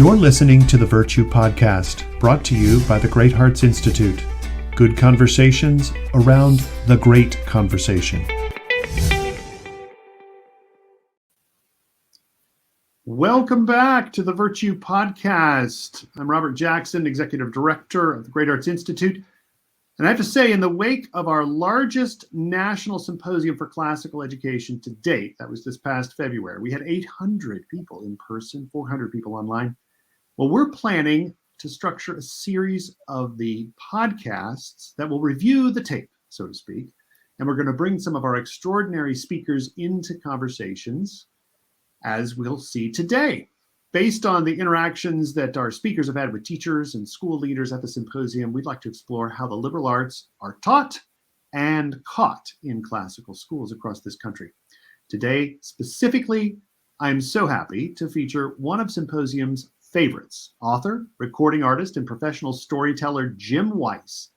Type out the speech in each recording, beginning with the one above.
You're listening to the Virtue Podcast, brought to you by the Great Hearts Institute. Good conversations around the great conversation. Welcome back to the Virtue Podcast. I'm Robert Jackson, Executive Director of the Great Arts Institute. And I have to say, in the wake of our largest national symposium for classical education to date, that was this past February, we had 800 people in person, 400 people online. Well, we're planning to structure a series of the podcasts that will review the tape, so to speak. And we're going to bring some of our extraordinary speakers into conversations, as we'll see today. Based on the interactions that our speakers have had with teachers and school leaders at the symposium, we'd like to explore how the liberal arts are taught and caught in classical schools across this country. Today, specifically, I'm so happy to feature one of Symposium's favorites, author, recording artist, and professional storyteller Jim Weiss.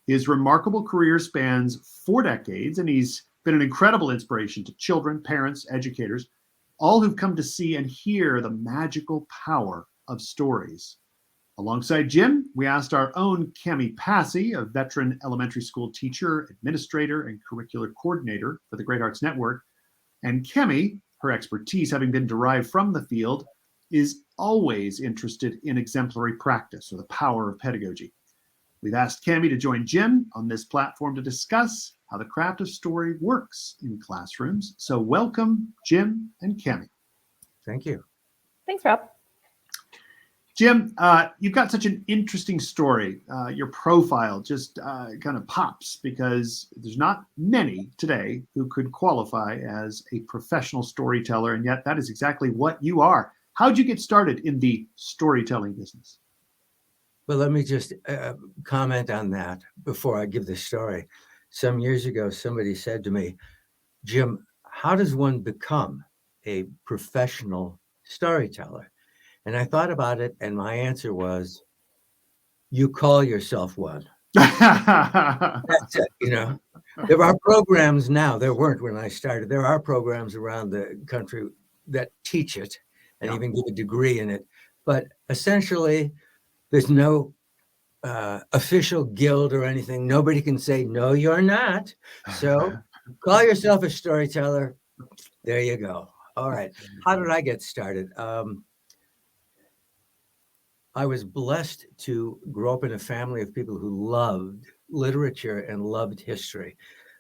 His remarkable career spans 4 decades, and he's been an incredible inspiration to children, parents, educators, all who've come to see and hear the magical power of stories. Alongside Jim, we asked our own Cammie Passey, a veteran elementary school teacher, administrator, and curricular coordinator for the Great Arts Network. And Cammie, her expertise having been derived from the field, is always interested in exemplary practice, or the power of pedagogy. We've asked Cammie to join Jim on this platform to discuss how the craft of story works in classrooms. So welcome, Jim and Cammie. Thank you. Thanks, Rob. Jim, you've got such an interesting story. Your profile just kind of pops because there's not many today who could qualify as a professional storyteller, and yet that is exactly what you are. How'd you get started in the storytelling business? Well, let me just comment on that before I give the story. Some years ago, somebody said to me, Jim, how does one become a professional storyteller? And I thought about it, and my answer was, you call yourself one. That's it, you know. There are programs now, there weren't when I started. There are programs around the country that teach it and even give a degree in it. But essentially, there's no official guild or anything. Nobody can say, no, you're not. So call yourself a storyteller. There you go. All right. How did I get started? I was blessed to grow up in a family of people who loved literature and loved history.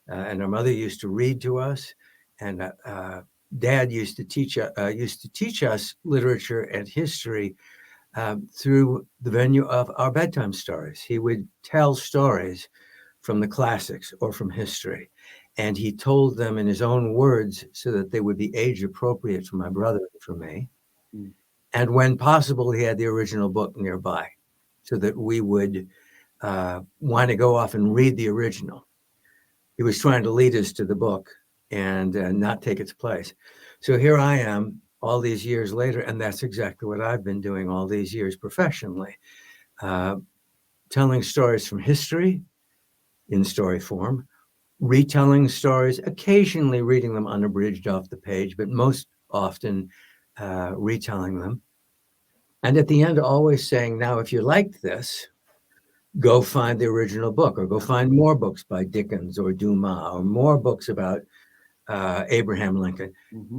And our mother used to read to us, and Dad used to teach us literature and history through the venue of our bedtime stories. He would tell stories from the classics or from history, and he told them in his own words so that they would be age appropriate for my brother and for me. And when possible, he had the original book nearby so that we would want to go off and read the original. He was trying to lead us to the book and not take its place. So here I am all these years later, and that's exactly what I've been doing all these years professionally, telling stories from history in story form, retelling stories, occasionally reading them unabridged off the page, but most often retelling them. And at the end, always saying, now, if you liked this, go find the original book, or go find more books by Dickens or Dumas, or more books about Abraham Lincoln,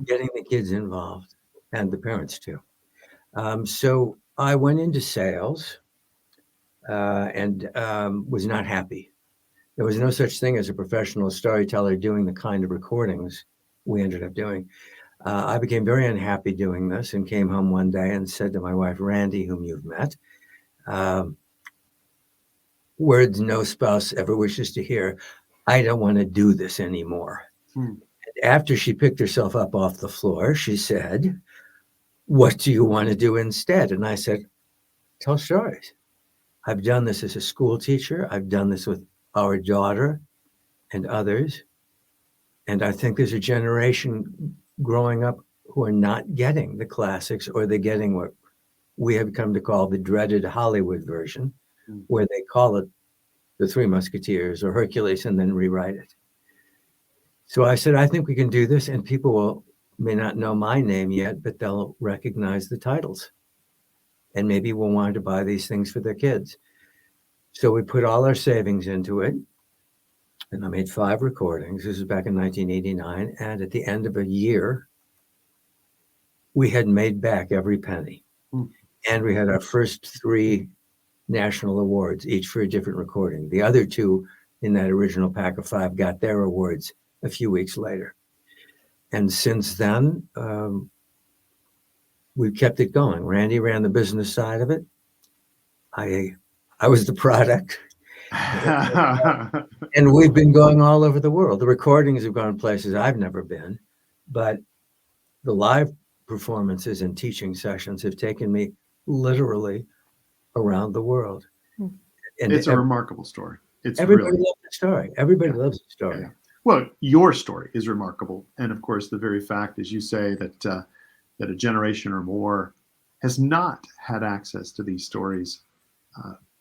getting the kids involved and the parents too. So I went into sales and was not happy. There was no such thing as a professional storyteller doing the kind of recordings we ended up doing. I became very unhappy doing this and came home one day and said to my wife, Randy, whom you've met, words no spouse ever wishes to hear, I don't want to do this anymore. After she picked herself up off the floor, she said, what do you want to do instead? And I said, tell stories. I've done this as a school teacher. I've done this with our daughter and others. And I think there's a generation growing up who are not getting the classics, or they're getting what we have come to call the dreaded Hollywood version, where they call it the Three Musketeers or Hercules and then rewrite it. So I said, I think we can do this, and people may not know my name yet, but they'll recognize the titles. and maybe will want to buy these things for their kids. So we put all our savings into it, and I made 5 recordings. This was back in 1989, and at the end of a year, we had made back every penny. And we had our first 3 national awards, each for a different recording. The other 2 in that original pack of 5 got their awards a few weeks later. And since then, we've kept it going. Randy ran the business side of it. I was the product. And we've been going all over the world. The recordings have gone places I've never been, but the live performances and teaching sessions have taken me literally around the world. And it's a remarkable story. Everybody loves the story. Everybody loves the story. Yeah. Well, your story is remarkable. And of course, the very fact, as you say, that a generation or more has not had access to these stories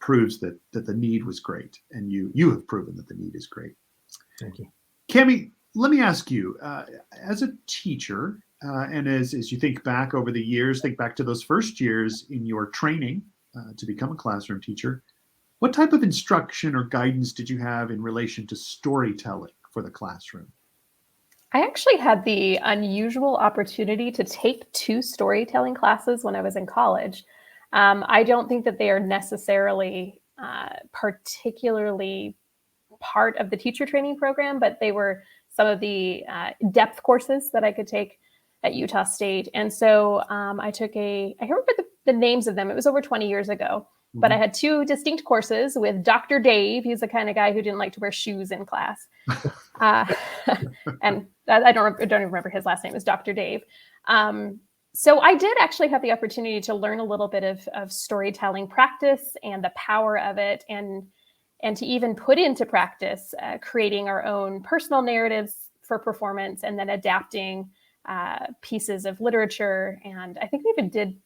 proves that the need was great. And you have proven that the need is great. Thank you. Cammie, let me ask you, as a teacher, and as you think back over the years, think back to those first years in your training to become a classroom teacher, what type of instruction or guidance did you have in relation to storytelling for the classroom? I actually had the unusual opportunity to take 2 storytelling classes when I was in college. I don't think that they are necessarily particularly part of the teacher training program, but they were some of the depth courses that I could take at Utah State. And so I took I remember the names of them. It was over 20 years ago, but I had 2 distinct courses with Dr. Dave. He's the kind of guy who didn't like to wear shoes in class. And I don't even remember his last name is Dr. Dave. So I did actually have the opportunity to learn a little bit of storytelling practice and the power of it, and to even put into practice creating our own personal narratives for performance and then adapting pieces of literature. And I think we even did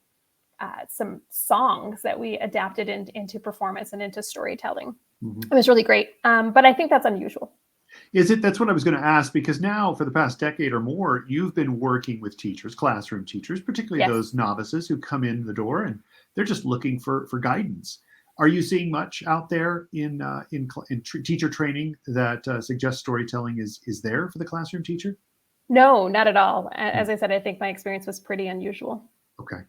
some songs that we adapted into performance and into storytelling. It was really great. But I think that's unusual. That's what I was going to ask, because now for the past decade or more, you've been working with teachers, classroom teachers, particularly those novices who come in the door and they're just looking for guidance. Are you seeing much out there in teacher training that suggests storytelling is there for the classroom teacher? No, not at all. As I said, I think my experience was pretty unusual. Okay.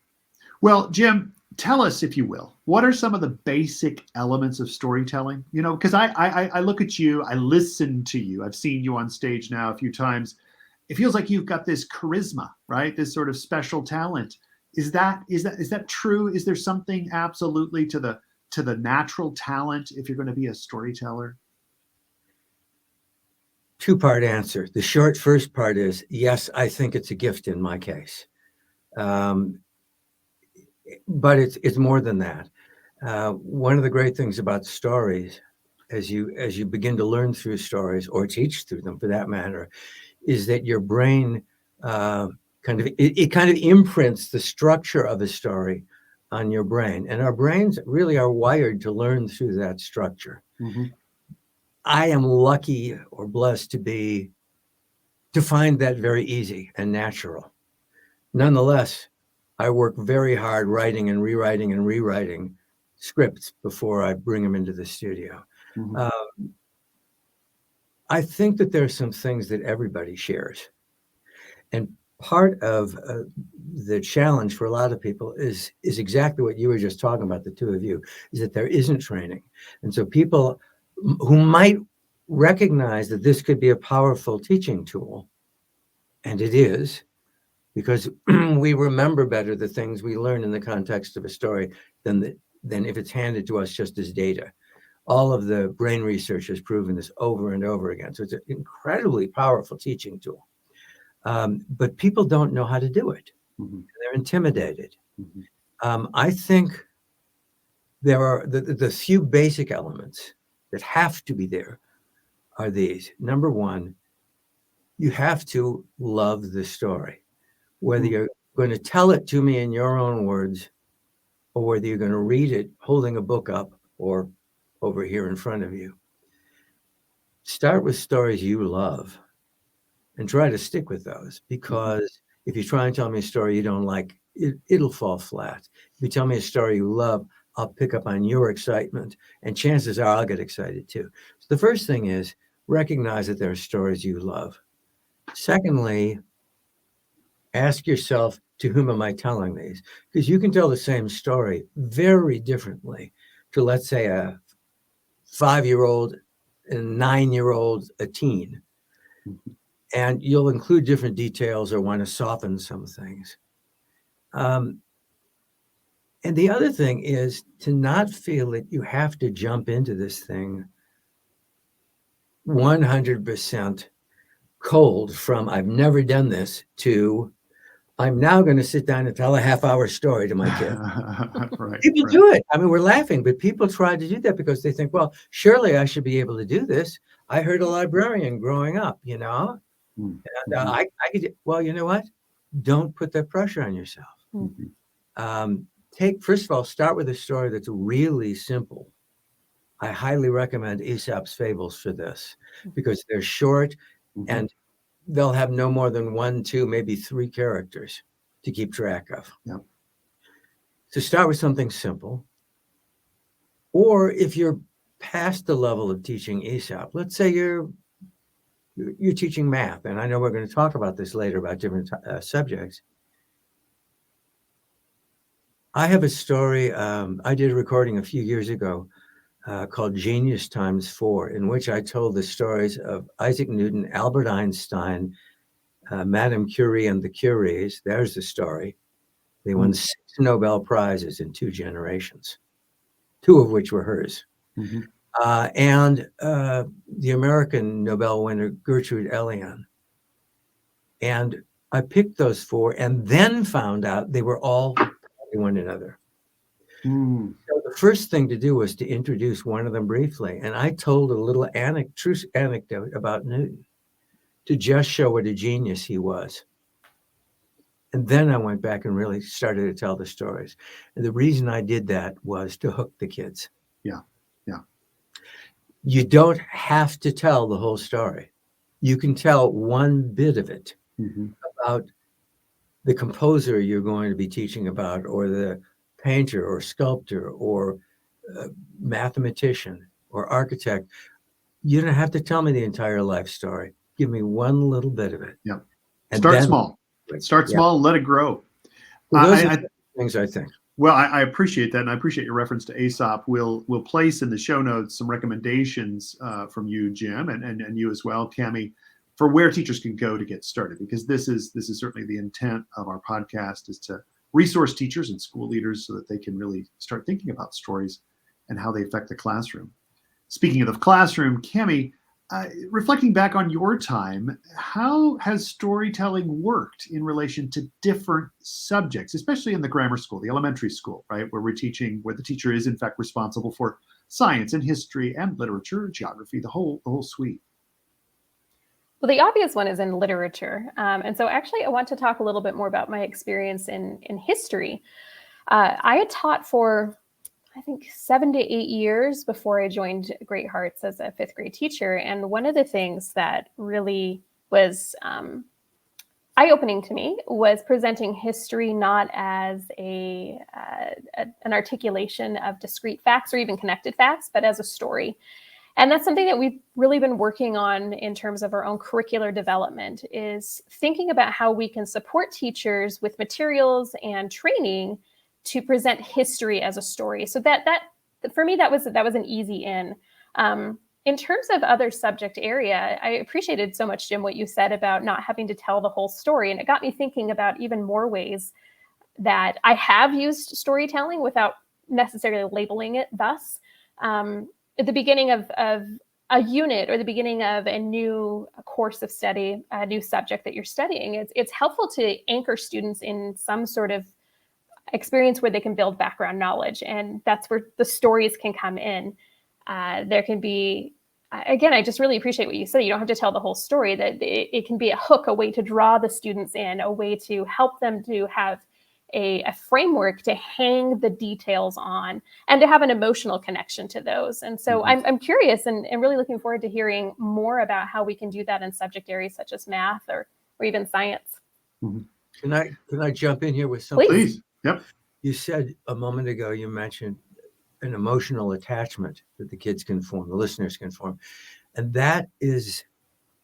Well, Jim, tell us, if you will, what are some of the basic elements of storytelling? You know, because I look at you, I listen to you. I've seen you on stage now a few times. It feels like you've got this charisma, right? This sort of special talent. Is that true? Is there something absolutely to the natural talent if you're going to be a storyteller? 2-part answer. The short first part is yes, I think it's a gift in my case. But it's more than that. One of the great things about stories, as you begin to learn through stories or teach through them for that matter, is that your brain kind of imprints the structure of a story on your brain, and our brains really are wired to learn through that structure. I am lucky or blessed to find that very easy and natural. Nonetheless, I work very hard writing and rewriting scripts before I bring them into the studio. I think that there are some things that everybody shares. And part of the challenge for a lot of people is exactly what you were just talking about, the 2 of you, is that there isn't training. And so people who might recognize that this could be a powerful teaching tool, and it is, because we remember better the things we learn in the context of a story than if it's handed to us just as data. All of the brain research has proven this over and over again. So it's an incredibly powerful teaching tool. But people don't know how to do it. They're intimidated. I think there are the few basic elements that have to be there are these. Number 1, you have to love the story. Whether you're going to tell it to me in your own words, or whether you're going to read it holding a book up or over here in front of you. Start with stories you love and try to stick with those, because if you try and tell me a story you don't like, it'll fall flat. If you tell me a story you love, I'll pick up on your excitement, and chances are I'll get excited too. So the first thing is recognize that there are stories you love. Secondly, ask yourself, to whom am I telling these? Because you can tell the same story very differently to, let's say, a 5-year-old, a 9-year-old, a teen. And you'll include different details or want to soften some things. And the other thing is to not feel that you have to jump into this thing 100% cold from I've never done this to I'm now going to sit down and tell a half-hour story to my kid. Right, People right. do it. I mean, we're laughing, but people try to do that because they think, well, surely I should be able to do this. I heard a librarian growing up, you know, and I could, well, you know what? Don't put that pressure on yourself. First of all, start with a story that's really simple. I highly recommend Aesop's Fables for this because they're short and they'll have no more than 1, 2, maybe 3 characters to keep track of. Yeah. So start with something simple. Or if you're past the level of teaching Aesop, let's say you're teaching math, and I know we're going to talk about this later about different subjects. I have a story, I did a recording a few years ago called Genius Times 4, in which I told the stories of Isaac Newton, Albert Einstein, Madame Curie and the Curies. There's the story. They won 6 Nobel Prizes in 2 generations, 2 of which were hers. And the American Nobel winner, Gertrude Elion. And I picked those 4 and then found out they were all one another. So the first thing to do was to introduce one of them briefly. And I told a little true anecdote about Newton to just show what a genius he was. And then I went back and really started to tell the stories. And the reason I did that was to hook the kids. Yeah. You don't have to tell the whole story. You can tell one bit of it about the composer you're going to be teaching about, or the painter or sculptor or mathematician or architect. You don't have to tell me the entire life story. Give me one little bit of it. Yeah. And Start then, small. Start small and let it grow. Well, those are things I think. Well, I appreciate that, and I appreciate your reference to Aesop. We'll place in the show notes some recommendations from you, Jim, and you as well, Cammie, for where teachers can go to get started, because this is certainly the intent of our podcast, is to resource teachers and school leaders so that they can really start thinking about stories and how they affect the classroom. Speaking of the classroom, Cammie, reflecting back on your time, how has storytelling worked in relation to different subjects, especially in the grammar school, the elementary school, right, where where the teacher is in fact responsible for science and history and literature, geography, the whole suite? Well, the obvious one is in literature. And so actually, I want to talk a little bit more about my experience in history. I had taught for, I think, 7 to 8 years before I joined Great Hearts as a 5th grade teacher. And one of the things that really was eye-opening to me was presenting history not as an articulation of discrete facts or even connected facts, but as a story. And that's something that we've really been working on in terms of our own curricular development, is thinking about how we can support teachers with materials and training to present history as a story. So that for me, that was an easy in. In terms of other subject area, I appreciated so much, Jim, what you said about not having to tell the whole story. And it got me thinking about even more ways that I have used storytelling without necessarily labeling it thus. At the beginning of a unit or the beginning of a new course of study, a new subject that you're studying, it's helpful to anchor students in some sort of experience where they can build background knowledge. And that's where the stories can come in. There can be, again, I just really appreciate what you said. You don't have to tell the whole story, that it can be a hook, a way to draw the students in, a way to help them to have a framework to hang the details on and to have an emotional connection to those. And so I'm curious and really looking forward to hearing more about how we can do that in subject areas such as math or even science. Can I jump in here with something? Please. Yep. You said a moment ago, you mentioned an emotional attachment that the kids can form, the listeners can form. And that is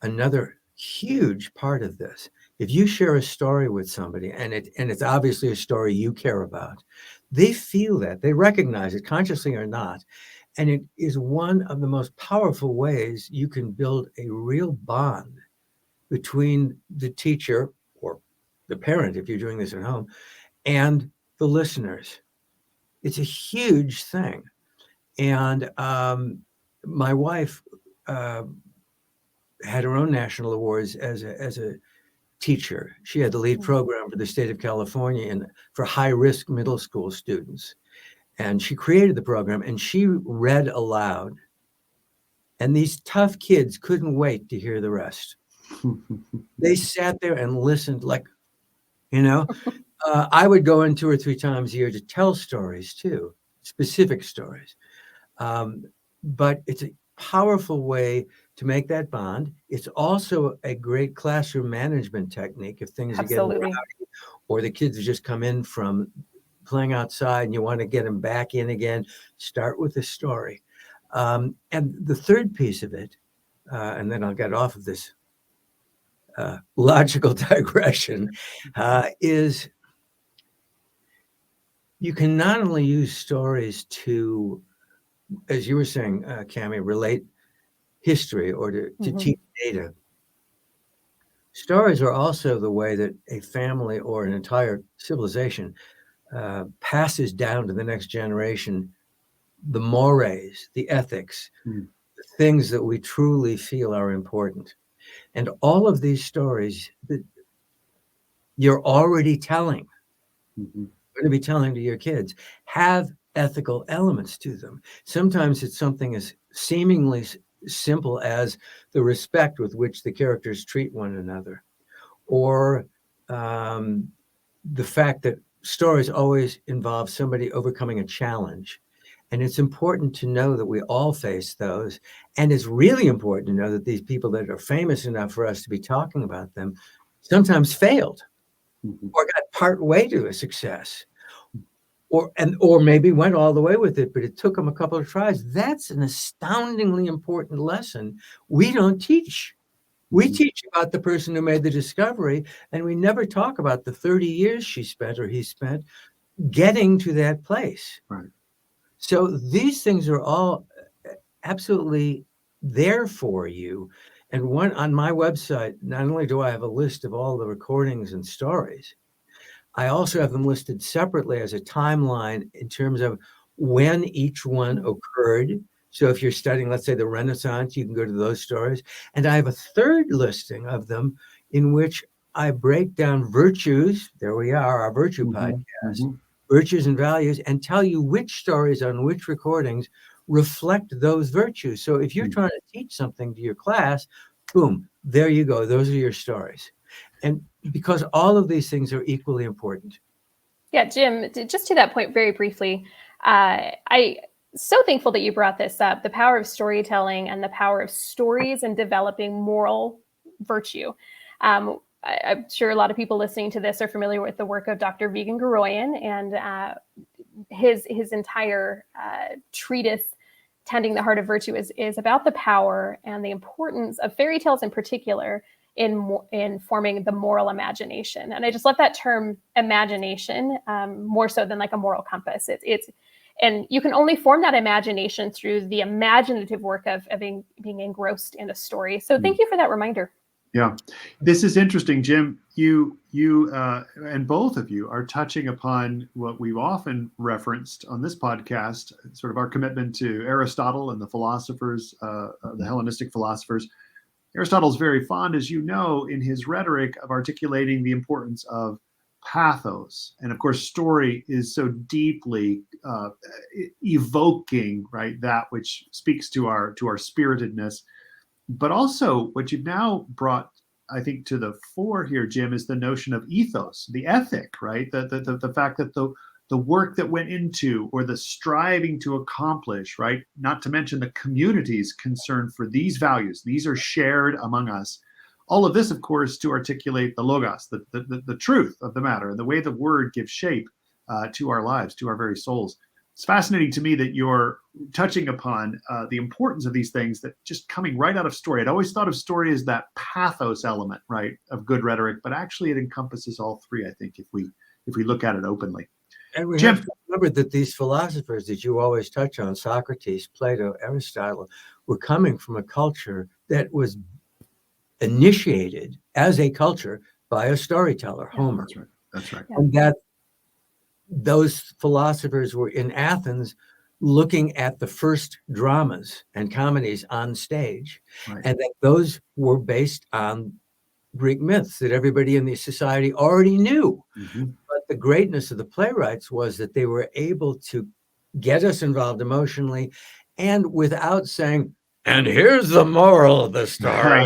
another huge part of this. If you share a story with somebody and it's obviously a story you care about, they feel that, they recognize it consciously or not. And it is one of the most powerful ways you can build a real bond between the teacher or the parent, if you're doing this at home, and the listeners. It's a huge thing. And my wife had her own national awards as a teacher. She had the lead program for the state of California and for high-risk middle school students. And she created the program and she read aloud. And these tough kids couldn't wait to hear the rest. They sat there and listened like, I would go in 2 or 3 times a year to tell stories too, specific stories. But it's a powerful way to make that bond. It's also a great classroom management technique if things are getting rowdy or the kids have just come in from playing outside and you want to get them back in again. Start with a story. And the third piece of it, and then I'll get off of this logical digression, is you can not only use stories to, as you were saying, Cammie, relate history or to teach data. Stories are also the way that a family or an entire civilization passes down to the next generation the mores, the ethics, the things that we truly feel are important. And all of these stories that you're already telling, going to be telling to your kids, have ethical elements to them. Sometimes it's something as seemingly simple as the respect with which the characters treat one another, or the fact that stories always involve somebody overcoming a challenge. And it's important to know that we all face those. And it's really important to know that these people that are famous enough for us to be talking about them sometimes failed or got part way to a success. Or maybe went all the way with it, but it took them a couple of tries. That's an astoundingly important lesson we don't teach. We teach about the person who made the discovery, and we never talk about the 30 years she spent or he spent getting to that place. Right. So these things are all absolutely there for you. And on my website, not only do I have a list of all the recordings and stories, I also have them listed separately as a timeline in terms of when each one occurred. So if you're studying, let's say, the Renaissance, you can go to those stories. And I have a third listing of them in which I break down virtues. There we are, our virtue podcast, virtues and values, and tell you which stories on which recordings reflect those virtues. So if you're trying to teach something to your class, boom, there you go. Those are your stories. And because all of these things are equally important. Yeah, Jim, just to that point very briefly, I so thankful that you brought this up, the power of storytelling and the power of stories in developing moral virtue. I'm sure a lot of people listening to this are familiar with the work of Dr. Vigen-Guroian and his entire treatise, Tending the Heart of Virtue, is about the power and the importance of fairy tales in particular in forming the moral imagination. And I just love that term imagination, more so than like a moral compass. And you can only form that imagination through the imaginative work of being engrossed in a story. So thank you for that reminder. Yeah, this is interesting, Jim. You and both of you are touching upon what we've often referenced on this podcast, sort of our commitment to Aristotle and the philosophers, the Hellenistic philosophers. Aristotle's very fond, as you know, in his rhetoric of articulating the importance of pathos. And of course, story is so deeply evoking, right, that which speaks to our spiritedness. But also what you've now brought, I think, to the fore here, Jim, is the notion of ethos, the ethic, right? The fact that the work that went into, or the striving to accomplish, right? Not to mention the community's concern for these values. These are shared among us, All of this, of course, to articulate the logos, the truth of the matter, and the way the word gives shape to our lives, to our very souls. It's fascinating to me that you're touching upon the importance of these things that just coming right out of story. I'd always thought of story as that pathos element, right, of good rhetoric, but actually it encompasses all three, I think, if we look at it openly. And we Jim, have to remember that these philosophers that you always touch on, Socrates, Plato, Aristotle, were coming from a culture that was initiated as a culture by a storyteller, Homer. That's right. That's right. And that those philosophers were in Athens looking at the first dramas and comedies on stage, Right. and that those were based on Greek myths that everybody in the society already knew. Mm-hmm. But the greatness of the playwrights was that they were able to get us involved emotionally and without saying, and here's the moral of the story,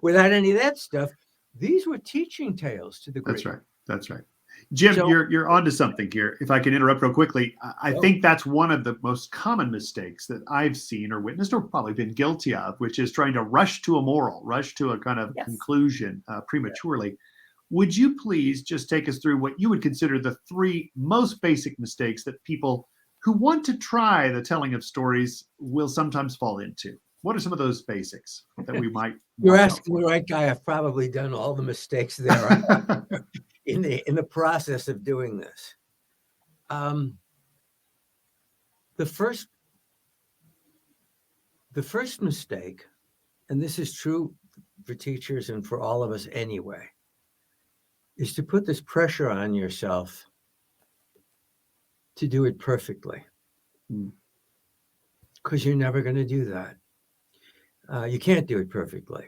without any of that stuff. These were teaching tales to the Greeks. That's right. That's right. Jim, So- you're onto something here. If I can interrupt real quickly, I think that's one of the most common mistakes that I've seen or witnessed or probably been guilty of, which is trying to rush to a moral, rush to a kind of conclusion prematurely. Would you please just take us through what you would consider the three most basic mistakes that people who want to try the telling of stories will sometimes fall into? What are some of those basics that we might? You're asking the right guy. I've probably done all the mistakes there in the process of doing this. The first mistake, and this is true for teachers and for all of us anyway, is to put this pressure on yourself to do it perfectly, because you're never going to do that. You can't do it perfectly.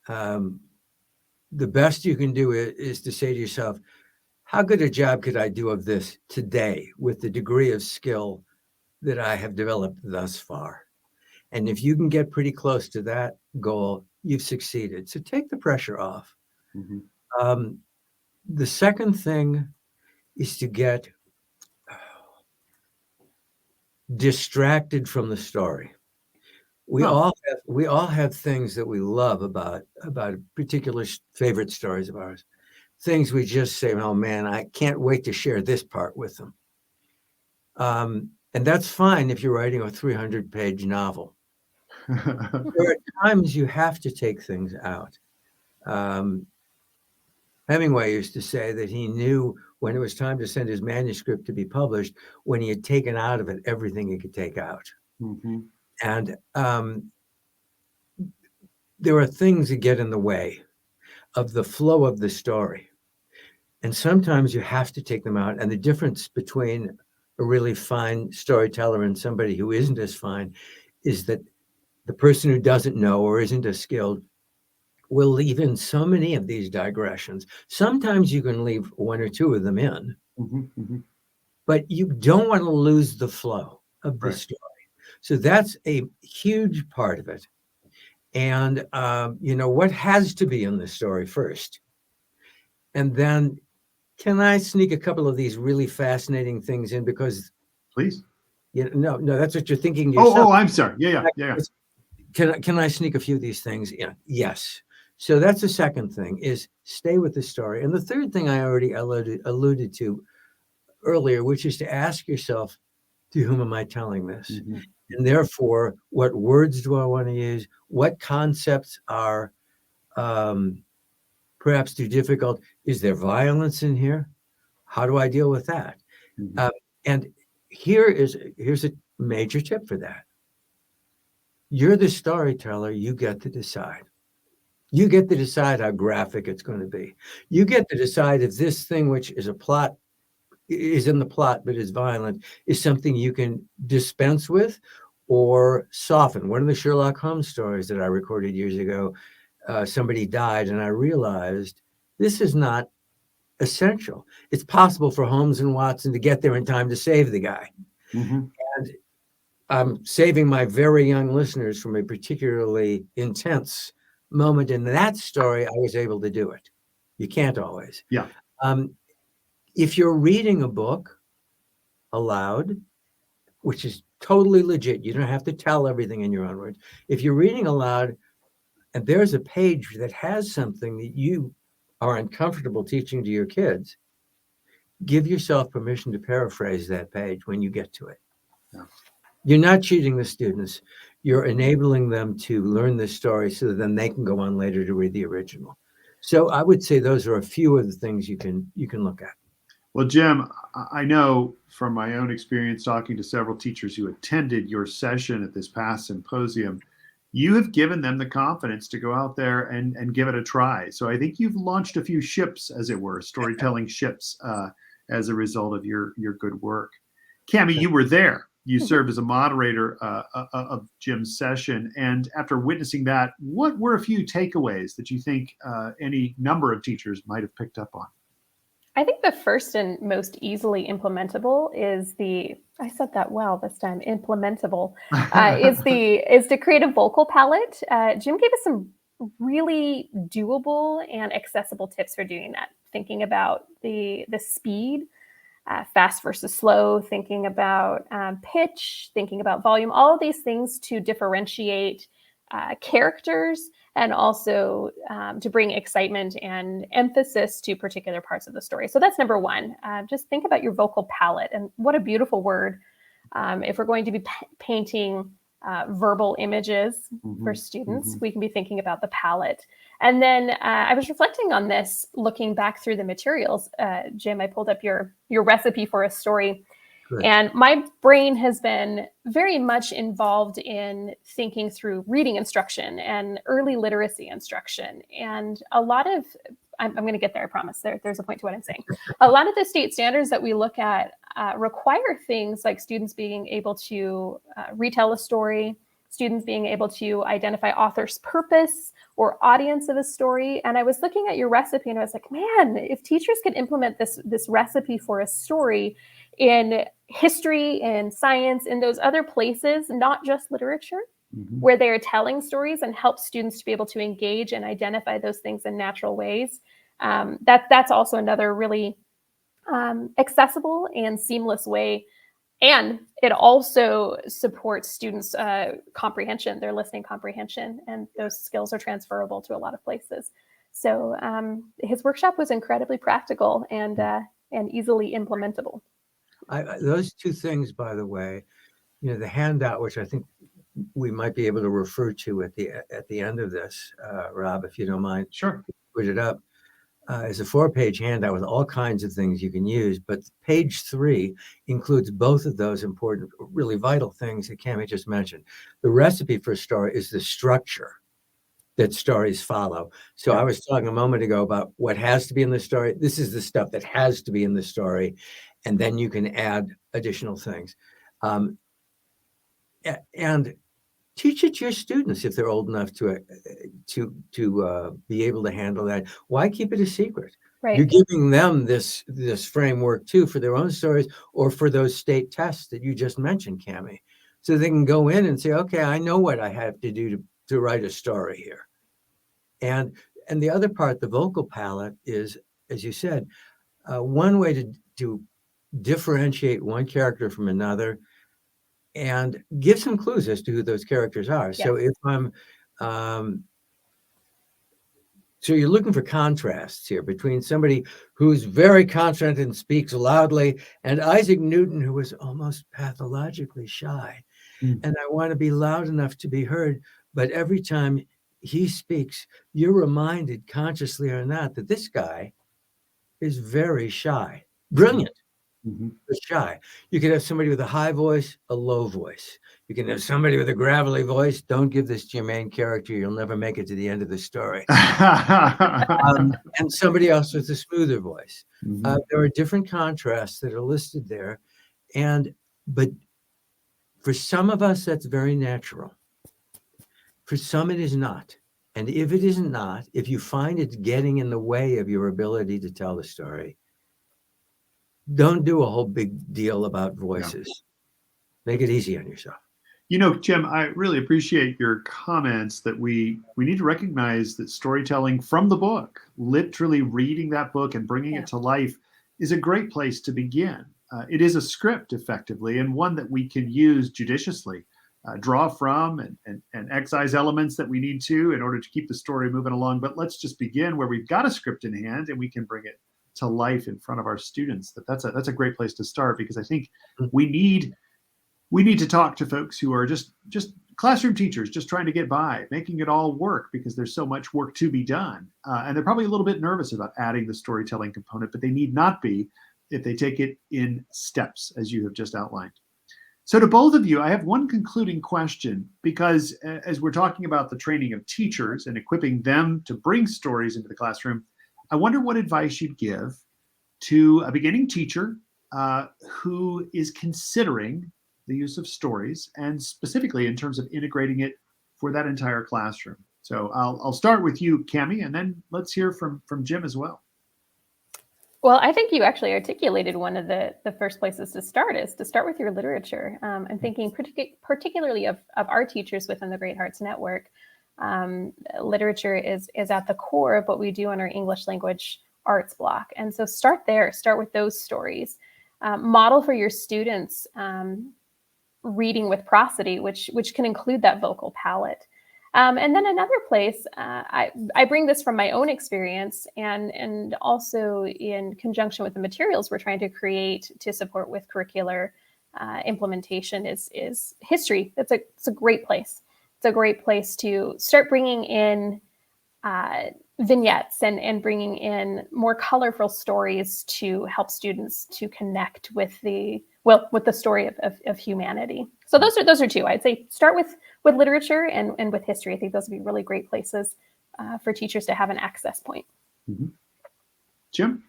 The best you can do is to say to yourself, how good a job could I do of this today with the degree of skill that I have developed thus far? And if you can get pretty close to that goal, you've succeeded. So take the pressure off. Mm-hmm. The second thing is to get distracted from the story. We all have things that we love about particular favorite stories of ours. Things we just say, oh man, I can't wait to share this part with them. And that's fine if you're writing a 300-page novel. There are times you have to take things out. Hemingway used to say that he knew when it was time to send his manuscript to be published, when he had taken out of it everything he could take out. Mm-hmm. And there are things that get in the way of the flow of the story. And sometimes you have to take them out. And the difference between a really fine storyteller and somebody who isn't as fine is that the person who doesn't know or isn't as skilled will leave in so many of these digressions. Sometimes you can leave one or two of them in, but you don't want to lose the flow of the story. So that's a huge part of it. And, what has to be in the story first? And then can I sneak a couple of these really fascinating things in? Because please. No, that's what you're thinking yourself. Oh, I'm sorry. Yeah. Can I sneak a few of these things in? Yes. So that's the second thing, is stay with the story. And the third thing I already alluded to earlier, which is to ask yourself, to whom am I telling this? Mm-hmm. And therefore, what words do I want to use? What concepts are perhaps too difficult? Is there violence in here? How do I deal with that? Mm-hmm. And here's a major tip for that. You're the storyteller. You get to decide. You get to decide how graphic it's going to be. You get to decide if this thing, which is in the plot but is violent, is something you can dispense with or soften. One of the Sherlock Holmes stories that I recorded years ago, somebody died, and I realized this is not essential. It's possible for Holmes and Watson to get there in time to save the guy. Mm-hmm. And I'm saving my very young listeners from a particularly intense moment in that story. I was able to do it. You can't always. Yeah. If you're reading a book aloud, which is totally legit, you don't have to tell everything in your own words. If you're reading aloud, and there's a page that has something that you are uncomfortable teaching to your kids, give yourself permission to paraphrase that page when you get to it. Yeah. You're not cheating the students. You're enabling them to learn this story so that then they can go on later to read the original. So I would say those are a few of the things you can look at. Well, Jim, I know from my own experience talking to several teachers who attended your session at this past symposium, you have given them the confidence to go out there and give it a try. So I think you've launched a few ships, as it were, storytelling ships, as a result of your good work. Cammie, you were there. You served as a moderator of Jim's session. And after witnessing that, what were a few takeaways that you think any number of teachers might have picked up on? I think the first and most easily implementable is I said that well this time, implementable, is to create a vocal palette. Jim gave us some really doable and accessible tips for doing that. Thinking about the speed, fast versus slow, thinking about pitch, thinking about volume, all of these things to differentiate characters, and also to bring excitement and emphasis to particular parts of the story. So that's number one. Just think about your vocal palette, and what a beautiful word. If we're going to be painting verbal images for students, we can be thinking about the palette. And then I was reflecting on this, looking back through the materials. Jim, I pulled up your recipe for a story. Good. And my brain has been very much involved in thinking through reading instruction and early literacy instruction. And a lot of, I'm going to get there, I promise. There's a point to what I'm saying. A lot of the state standards that we look at require things like students being able to retell a story, students being able to identify author's purpose or audience of a story. And I was looking at your recipe and I was like, man, if teachers could implement this recipe for a story in history and science, in those other places, not just literature, where they are telling stories, and help students to be able to engage and identify those things in natural ways. That's also another really accessible and seamless way. And it also supports students' comprehension, their listening comprehension, and those skills are transferable to a lot of places. So his workshop was incredibly practical and easily implementable. Those two things, by the way, the handout, which I think we might be able to refer to at the end of this, Rob, if you don't mind. Sure. Put it up. It's a 4-page handout with all kinds of things you can use, but page 3 includes both of those important, really vital things that Cammie just mentioned. The recipe for a story is the structure that stories follow. So I was talking a moment ago about what has to be in the story. This is the stuff that has to be in the story, and then you can add additional things. And teach it to your students if they're old enough to be able to handle that. Why keep it a secret? Right. You're giving them this framework too for their own stories or for those state tests that you just mentioned, Cammie, so they can go in and say, okay, I know what I have to do to write a story here. And the other part, the vocal palette, is, as you said, one way to differentiate one character from another and give some clues as to who those characters are. Yes. So if I'm, so you're looking for contrasts here between somebody who's very confident and speaks loudly and Isaac Newton, who was almost pathologically shy. And I want to be loud enough to be heard, but every time he speaks, you're reminded, consciously or not, that this guy is very shy, brilliant. But shy. You could have somebody with a high voice, a low voice. You can have somebody with a gravelly voice. Don't give this to your main character. You'll never make it to the end of the story. And somebody else with a smoother voice. There are different contrasts that are listed there. But for some of us, that's very natural. For some, it is not. And if it is not, if you find it's getting in the way of your ability to tell the story, don't do a whole big deal about voices. Make it easy on yourself. Jim, I really appreciate your comments that we need to recognize that storytelling from the book, literally reading that book and bringing it to life, is a great place to begin. It is a script, effectively, and one that we can use judiciously. draw from and excise elements that we need to in order to keep the story moving along. But let's just begin where we've got a script in hand and we can bring it to life in front of our students. That's a great place to start, because I think we need to talk to folks who are just classroom teachers, just trying to get by, making it all work because there's so much work to be done. And they're probably a little bit nervous about adding the storytelling component, but they need not be if they take it in steps, as you have just outlined. So to both of you, I have one concluding question, because as we're talking about the training of teachers and equipping them to bring stories into the classroom, I wonder what advice you'd give to a beginning teacher who is considering the use of stories, and specifically in terms of integrating it for that entire classroom. So I'll start with you, Cammie, and then let's hear from Jim as well. Well, I think you actually articulated one of the first places to start is to start with your literature. I'm thinking particularly of our teachers within the Great Hearts Network. Literature is at the core of what we do on our English language arts block. And so start there, start with those stories. Model for your students reading with prosody, which can include that vocal palette. And then another place, I bring this from my own experience and also in conjunction with the materials we're trying to create to support with curricular implementation is history. It's a great place. It's a great place to start bringing in vignettes and bringing in more colorful stories to help students to connect with the story of humanity. So those are two. I'd say start with literature and with history. I think those would be really great places for teachers to have an access point. Mm-hmm. Jim?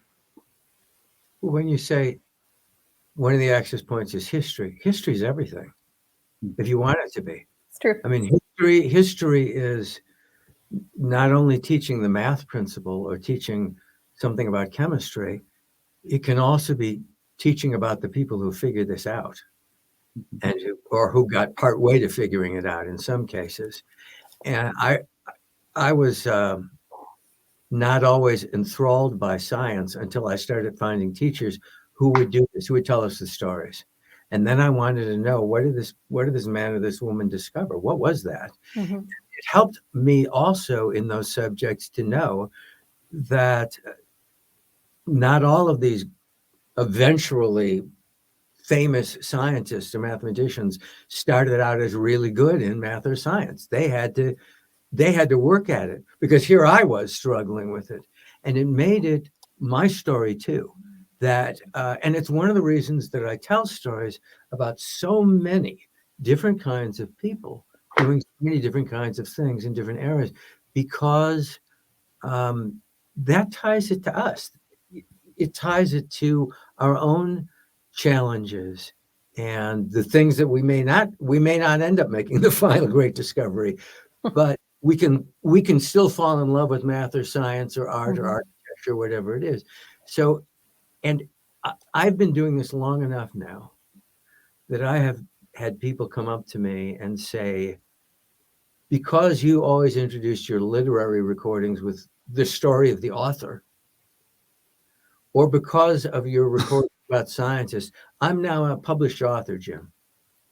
When you say one of the access points is history is everything, if you want it to be. It's true. I mean, history is not only teaching the math principle or teaching something about chemistry, it can also be teaching about the people who figured this out and who got part way to figuring it out in some cases. And I was not always enthralled by science until I started finding teachers who would do this, who would tell us the stories. And then I wanted to know, what did this man or this woman discover? What was that? Mm-hmm. It helped me also in those subjects to know that not all of these eventually famous scientists or mathematicians started out as really good in math or science. They had to work at it, because here I was struggling with it, and it made it my story too. And it's one of the reasons that I tell stories about so many different kinds of people doing so many different kinds of things in different areas, because that ties it to us. It ties it to our own challenges and the things that we may not end up making the final great discovery, but we can still fall in love with math or science or art or architecture, whatever it is. So, and I've been doing this long enough now that I have had people come up to me and say, because you always introduced your literary recordings with the story of the author, or because of your recordings about scientists, I'm now a published author, Jim.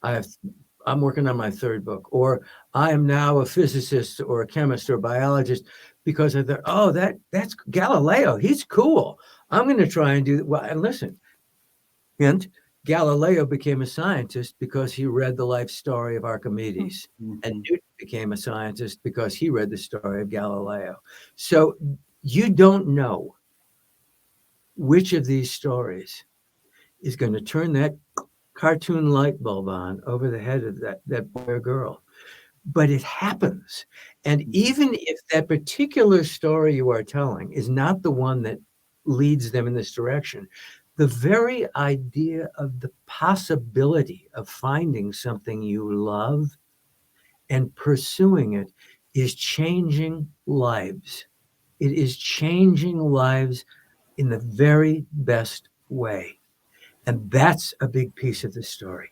I'm working on my third book, or I am now a physicist or a chemist or a biologist because I thought, oh, that's Galileo. He's cool. I'm going to try and do that. Well, and listen, hint, Galileo became a scientist because he read the life story of Archimedes, and Newton became a scientist because he read the story of Galileo. So you don't know which of these stories is going to turn that cartoon light bulb on over the head of that boy or girl. But it happens. And even if that particular story you are telling is not the one that leads them in this direction, the very idea of the possibility of finding something you love and pursuing it is changing lives. It is changing lives in the very best way. And that's a big piece of the story.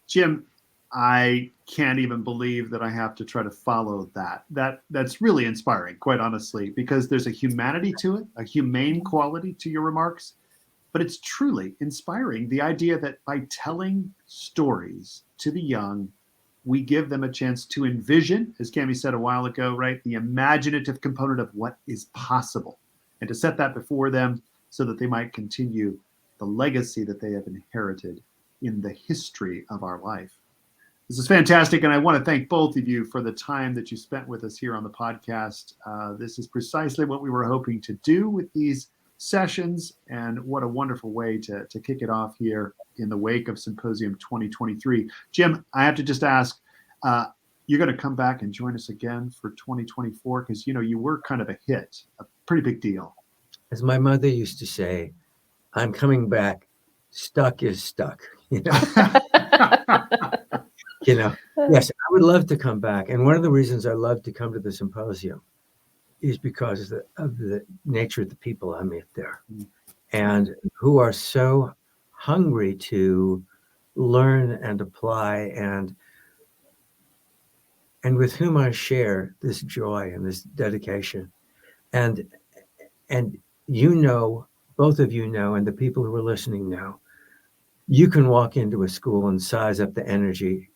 Jim, I can't even believe that I have to try to follow that. That's really inspiring, quite honestly, because there's a humanity to it, a humane quality to your remarks. but it's truly inspiring. The idea that by telling stories to the young, we give them a chance to envision, as Cammie said a while ago, right, the imaginative component of what is possible, and to set that before them so that they might continue the legacy that they have inherited in the history of our life. This is fantastic, and I want to thank both of you for the time that you spent with us here on the podcast. This is precisely what we were hoping to do with these sessions, and what a wonderful way to kick it off here in the wake of Symposium 2023. Jim, I have to just ask, you're going to come back and join us again for 2024, because you were kind of a hit, a pretty big deal. As my mother used to say, I'm coming back. Stuck is stuck. Yes, I would love to come back. And one of the reasons I love to come to the symposium is because of the nature of the people I meet there, and who are so hungry to learn and apply, and with whom I share this joy and this dedication. And both of you know, and the people who are listening know, you can walk into a school and size up the energy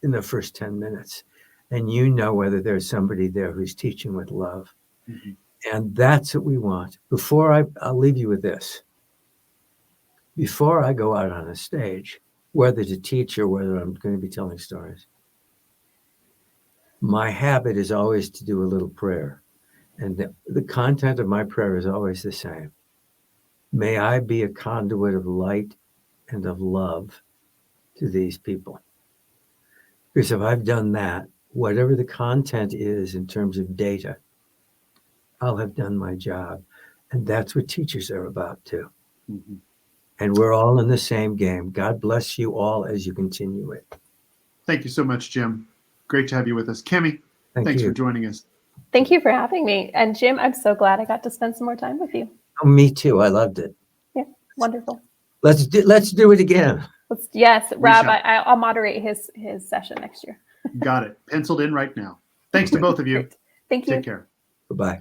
in the first 10 minutes, and whether there's somebody there who's teaching with love. Mm-hmm. And that's what we want. I'll leave you with this. Before I go out on a stage, whether to teach or whether I'm going to be telling stories, my habit is always to do a little prayer. And the content of my prayer is always the same. May I be a conduit of light and of love to these people. Because if I've done that, whatever the content is in terms of data, I'll have done my job. And that's what teachers are about too. Mm-hmm. And we're all in the same game. God bless you all as you continue it. Thank you so much, Jim. Great to have you with us. Cammie, thanks for joining us. Thank you for having me. And Jim, I'm so glad I got to spend some more time with you. Oh, me too. I loved it. Yeah, wonderful. Let's do it again. Yes, Rob, I'll moderate his session next year. Got it. Penciled in right now. Thanks to both of you. Great. Thank you. Take care. Goodbye.